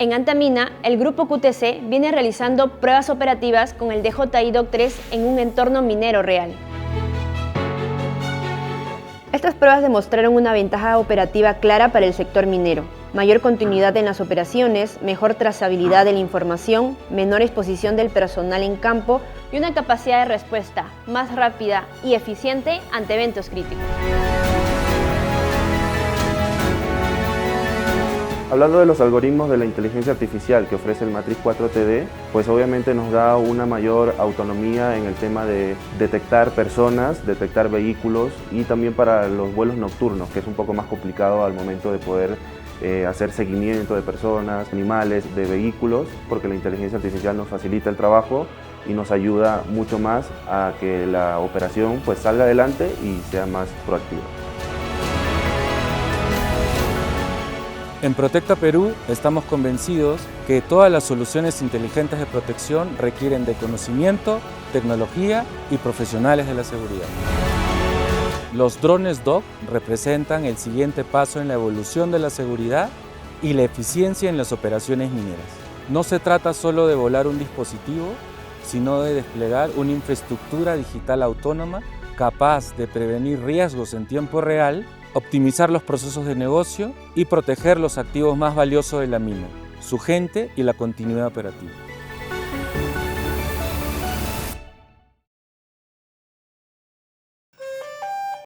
En Antamina, el grupo QTC viene realizando pruebas operativas con el DJI Dock 3 en un entorno minero real. Estas pruebas demostraron una ventaja operativa clara para el sector minero: mayor continuidad en las operaciones, mejor trazabilidad de la información, menor exposición del personal en campo y una capacidad de respuesta más rápida y eficiente ante eventos críticos. Hablando de los algoritmos de la inteligencia artificial que ofrece el Matrix 4TD, pues obviamente nos da una mayor autonomía en el tema de detectar personas, detectar vehículos y también para los vuelos nocturnos, que es un poco más complicado al momento de poder hacer seguimiento de personas, animales, de vehículos, porque la inteligencia artificial nos facilita el trabajo y nos ayuda mucho más a que la operación pues salga adelante y sea más proactiva. En Protecta Perú estamos convencidos que todas las soluciones inteligentes de protección requieren de conocimiento, tecnología y profesionales de la seguridad. Los drones DOC representan el siguiente paso en la evolución de la seguridad y la eficiencia en las operaciones mineras. No se trata solo de volar un dispositivo, sino de desplegar una infraestructura digital autónoma capaz de prevenir riesgos en tiempo real, optimizar los procesos de negocio y proteger los activos más valiosos de la mina, su gente y la continuidad operativa.